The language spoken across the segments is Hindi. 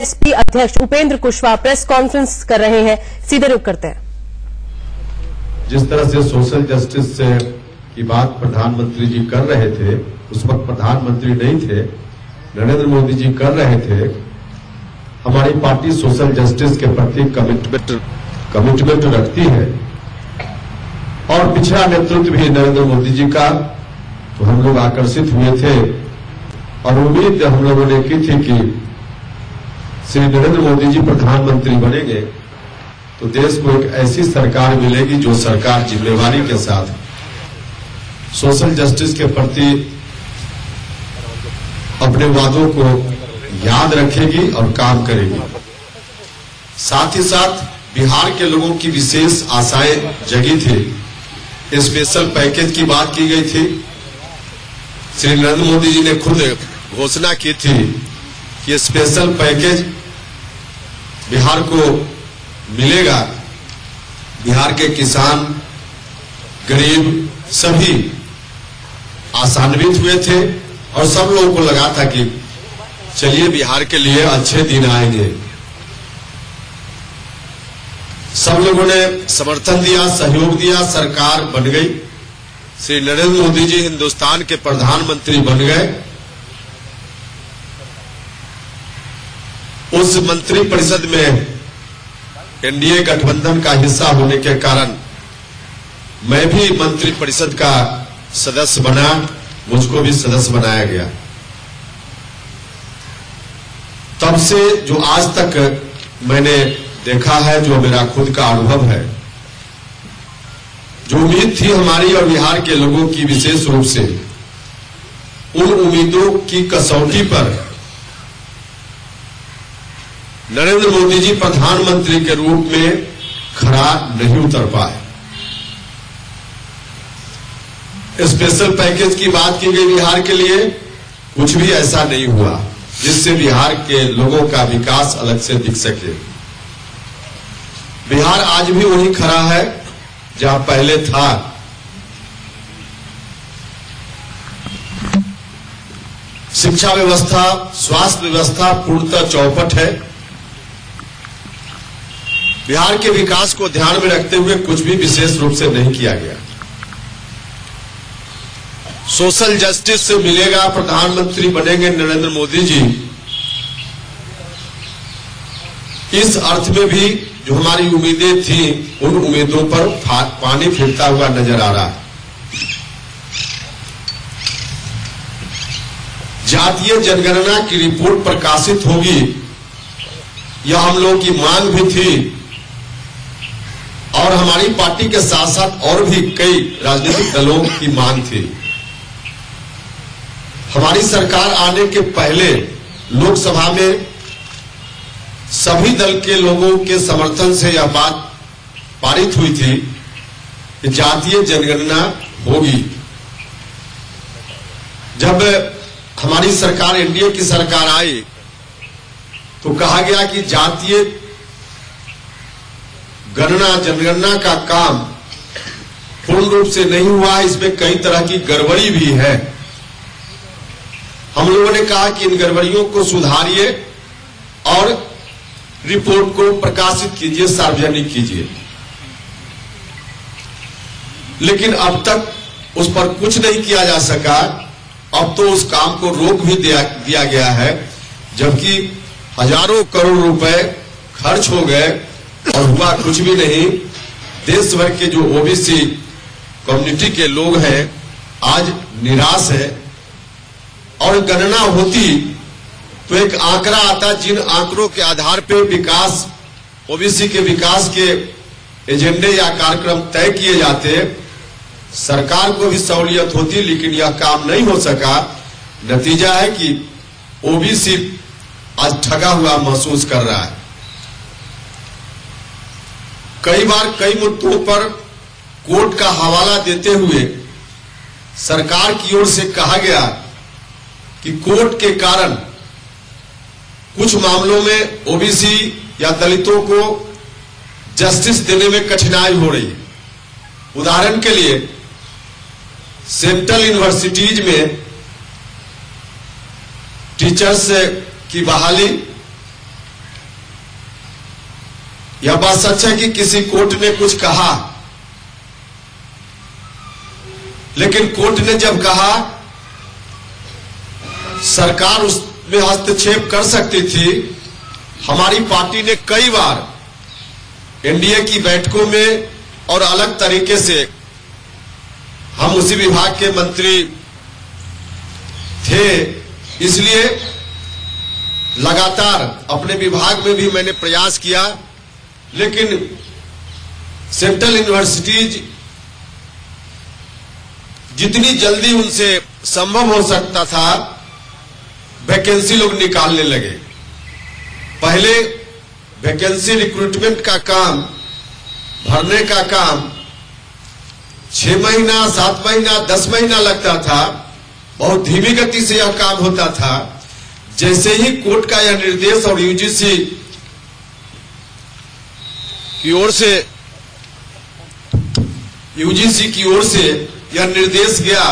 एसपी अध्यक्ष उपेंद्र कुशवाहा प्रेस कॉन्फ्रेंस कर रहे हैं, सीधे रुख करते हैं। जिस तरह से सोशल जस्टिस से की बात प्रधानमंत्री जी कर रहे थे, उस वक्त प्रधानमंत्री नहीं थे, नरेंद्र मोदी जी कर रहे थे। हमारी पार्टी सोशल जस्टिस के प्रति कमिटमेंट रखती है और पिछड़ा नेतृत्व भी नरेंद्र मोदी जी का, तो हम लोग आकर्षित हुए थे और उम्मीद हम लोगों ने की थी कि श्री नरेंद्र मोदी जी प्रधानमंत्री बनेंगे तो देश को एक ऐसी सरकार मिलेगी जो सरकार जिम्मेवारी के साथ सोशल जस्टिस के प्रति अपने वादों को याद रखेगी और काम करेगी। साथ ही साथ बिहार के लोगों की विशेष आशाएं जगी थी। स्पेशल पैकेज की बात की गई थी। श्री नरेंद्र मोदी जी ने खुद घोषणा की थी कि स्पेशल पैकेज बिहार को मिलेगा। बिहार के किसान, गरीब सभी आशान्वित हुए थे और सब लोगों को लगा था कि चलिए बिहार के लिए अच्छे दिन आएंगे। सब लोगों ने समर्थन दिया, सहयोग दिया, सरकार बन गई। श्री नरेंद्र मोदी जी हिंदुस्तान के प्रधानमंत्री बन गए। उस मंत्री परिषद में एनडीए गठबंधन का हिस्सा होने के कारण मैं भी मंत्री परिषद का सदस्य बना, मुझको भी सदस्य बनाया गया। तब से जो आज तक मैंने देखा है, जो मेरा खुद का अनुभव है, जो उम्मीद थी हमारी और बिहार के लोगों की विशेष रूप से, उन उम्मीदों की कसौटी पर नरेंद्र मोदी जी प्रधानमंत्री के रूप में खरा नहीं उतर पाए। स्पेशल पैकेज की बात की गई बिहार के लिए, कुछ भी ऐसा नहीं हुआ जिससे बिहार के लोगों का विकास अलग से दिख सके। बिहार आज भी वही खड़ा है जहां पहले था। शिक्षा व्यवस्था, स्वास्थ्य व्यवस्था पूर्णतः चौपट है। बिहार के विकास को ध्यान में रखते हुए कुछ भी विशेष रूप से नहीं किया गया। सोशल जस्टिस से मिलेगा, प्रधानमंत्री बनेंगे नरेंद्र मोदी जी, इस अर्थ में भी जो हमारी उम्मीदें थी, उन उम्मीदों पर पानी फिरता हुआ नजर आ रहा है। जातीय जनगणना की रिपोर्ट प्रकाशित होगी, यह हम लोगों की मांग भी थी और हमारी पार्टी के साथ साथ और भी कई राजनीतिक दलों की मांग थी। हमारी सरकार आने के पहले लोकसभा में सभी दल के लोगों के समर्थन से यह बात पारित हुई थी कि जातीय जनगणना होगी। जब हमारी सरकार, एनडीए की सरकार आई, तो कहा गया कि जातीय जनगणना का काम पूर्ण रूप से नहीं हुआ, इसमें कई तरह की गड़बड़ी भी है। हम लोगों ने कहा कि इन गड़बड़ियों को सुधारिए और रिपोर्ट को प्रकाशित कीजिए, सार्वजनिक कीजिए। लेकिन अब तक उस पर कुछ नहीं किया जा सका। अब तो उस काम को रोक भी दिया गया है, जबकि हजारों करोड़ रुपए खर्च हो गए और हुआ कुछ भी नहीं। देश भर के जो ओबीसी कम्युनिटी के लोग हैं आज निराश है। और गणना होती तो एक आंकड़ा आता, जिन आंकड़ों के आधार पर विकास, ओबीसी के विकास के एजेंडे या कार्यक्रम तय किए जाते, सरकार को भी सहूलियत होती, लेकिन यह काम नहीं हो सका। नतीजा है कि ओबीसी आज ठगा हुआ महसूस कर रहा है। कई बार कई मुद्दों पर कोर्ट का हवाला देते हुए सरकार की ओर से कहा गया कि कोर्ट के कारण कुछ मामलों में ओबीसी या दलितों को जस्टिस देने में कठिनाई हो रही है। उदाहरण के लिए सेंट्रल यूनिवर्सिटीज में टीचर्स की बहाली यह बात सच है कि किसी कोर्ट ने कुछ कहा, लेकिन कोर्ट ने जब कहा सरकार उसमें हस्तक्षेप कर सकती थी। हमारी पार्टी ने कई बार एनडीए की बैठकों में और अलग तरीके से, हम उसी विभाग के मंत्री थे, इसलिए लगातार अपने विभाग में भी मैंने प्रयास किया, लेकिन सेंट्रल यूनिवर्सिटीज जितनी जल्दी उनसे संभव हो सकता था वैकेंसी लोग निकालने लगे। पहले वैकेंसी रिक्रूटमेंट का काम, भरने का काम 6 महीना, 7 महीना, 10 महीना लगता था। बहुत धीमी गति से यह काम होता था। जैसे ही कोर्ट का यह निर्देश और यूजीसी की ओर से यह निर्देश गया,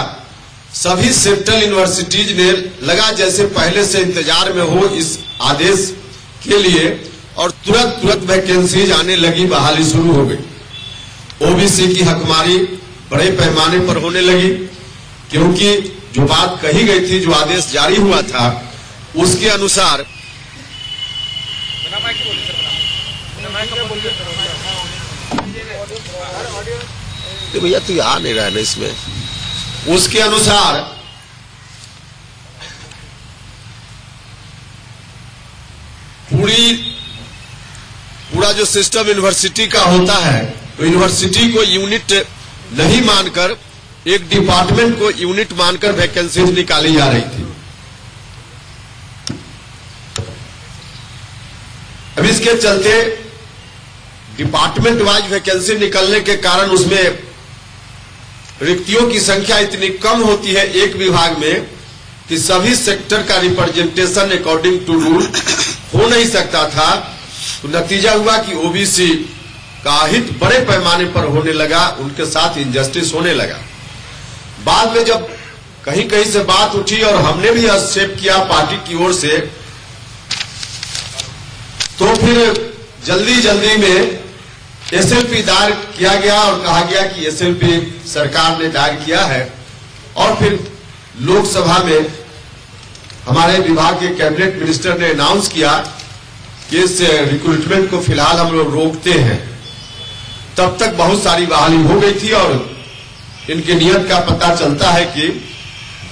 सभी सेंट्रल यूनिवर्सिटीज ने लगा जैसे पहले से इंतजार में हो इस आदेश के लिए, और तुरंत वैकेंसीज आने लगी, बहाली शुरू हो गई। ओबीसी की हकमारी बड़े पैमाने पर होने लगी, क्योंकि जो बात कही गई थी, जो आदेश जारी हुआ था, उसके अनुसार भैया तू आ नहीं रहा है ना इसमें, उसके अनुसार पूरा जो सिस्टम यूनिवर्सिटी का होता है, तो यूनिवर्सिटी को यूनिट नहीं मानकर, एक डिपार्टमेंट को यूनिट मानकर वैकेंसीज निकाली जा रही थी। अब इसके चलते डिपार्टमेंट वाइज वैकेंसी निकलने के कारण उसमें रिक्तियों की संख्या इतनी कम होती है एक विभाग में कि सभी सेक्टर का रिप्रेजेंटेशन अकॉर्डिंग टू रूल हो नहीं सकता था। तो नतीजा हुआ कि ओबीसी का हित बड़े पैमाने पर होने लगा, उनके साथ इनजस्टिस होने लगा। बाद में जब कहीं कहीं से बात उठी और हमने भी हस्तक्षेप किया पार्टी की ओर से, तो फिर जल्दी में एसएलपी दायर किया गया और कहा गया कि एसएलपी सरकार ने दायर किया है, और फिर लोकसभा में हमारे विभाग के कैबिनेट मिनिस्टर ने अनाउंस किया कि इस रिक्रूटमेंट को फिलहाल हम लोग रोकते हैं। तब तक बहुत सारी बहाली हो गई थी और इनकी नीयत का पता चलता है कि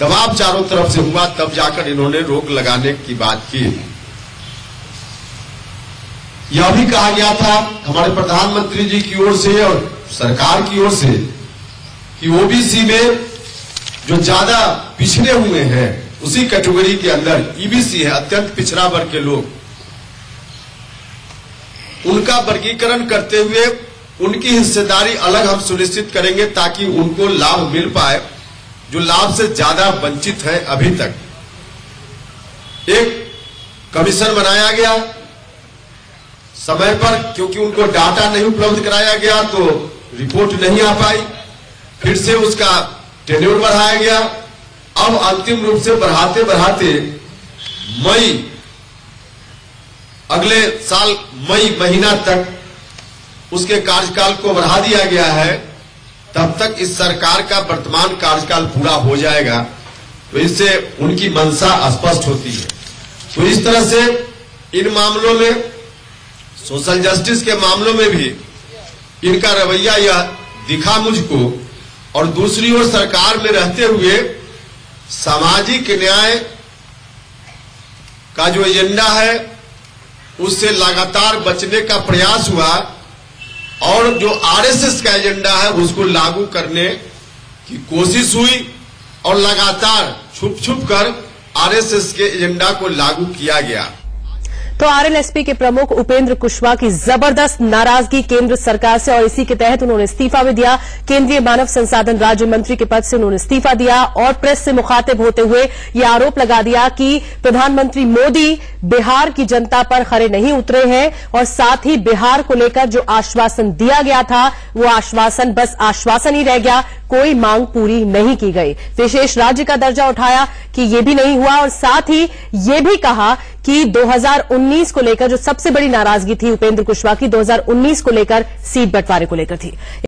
दबाव चारों तरफ से हुआ, तब जाकर इन्होंने रोक लगाने की बात की। यह भी कहा गया था हमारे प्रधानमंत्री जी की ओर से और सरकार की ओर से कि ओबीसी में जो ज्यादा पिछड़े हुए हैं, उसी कैटेगरी के अंदर ईबीसी है, अत्यंत पिछड़ा वर्ग के लोग, उनका वर्गीकरण करते हुए उनकी हिस्सेदारी अलग हम सुनिश्चित करेंगे ताकि उनको लाभ मिल पाए, जो लाभ से ज्यादा वंचित है अभी तक। एक कमीशन बनाया गया समय पर, क्योंकि उनको डाटा नहीं उपलब्ध कराया गया तो रिपोर्ट नहीं आ पाई, फिर से उसका टेन्योर बढ़ाया गया। अब अंतिम रूप से बढ़ाते मई, अगले साल मई महीना तक उसके कार्यकाल को बढ़ा दिया गया है। तब तक इस सरकार का वर्तमान कार्यकाल पूरा हो जाएगा, तो इससे उनकी मंशा स्पष्ट होती है। तो इस तरह से इन मामलों में, सोशल जस्टिस के मामलों में भी इनका रवैया यह दिखा मुझको, और दूसरी ओर सरकार में रहते हुए सामाजिक न्याय का जो एजेंडा है उससे लगातार बचने का प्रयास हुआ, और जो आरएसएस का एजेंडा है उसको लागू करने की कोशिश हुई, और लगातार छुप कर आरएसएस के एजेंडा को लागू किया गया। तो आरएलएसपी के प्रमुख उपेंद्र कुशवाहा की जबरदस्त नाराजगी केंद्र सरकार से, और इसी के तहत उन्होंने इस्तीफा भी दिया। केंद्रीय मानव संसाधन राज्य मंत्री के पद से उन्होंने इस्तीफा दिया और प्रेस से मुखातिब होते हुए यह आरोप लगा दिया कि प्रधानमंत्री मोदी बिहार की जनता पर खरे नहीं उतरे हैं, और साथ ही बिहार को लेकर जो आश्वासन दिया गया था वो आश्वासन बस आश्वासन ही रह गया, कोई मांग पूरी नहीं की गई। विशेष राज्य का दर्जा उठाया कि ये भी नहीं हुआ, और साथ ही ये भी कहा कि 2019 को लेकर जो सबसे बड़ी नाराजगी थी उपेंद्र कुशवाहा की 2019 को लेकर सीट बंटवारे को लेकर थी।